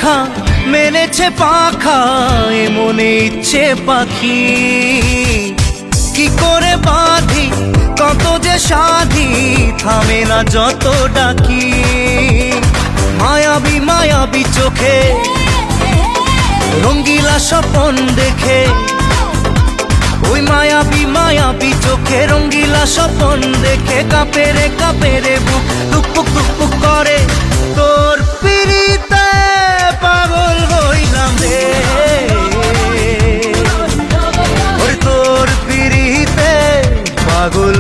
দেখা মেলেছে পাখা এ মনে ইচ্ছে পাখি কি করে বাঁধি কত যে সাধি থামে না যত ডাকি মায়াবী মায়াবী চোখে রঙ্গিলা স্বপন দেখে ওই মায়াবী মায়াবী চোখে রঙ্গিলা স্বপন দেখে কাঁপে রে বুক টুকপুক টুকপুক করে তোর পিড়িতে পাগল হইলাম রে ওরে তোর পিড়িতে পাগল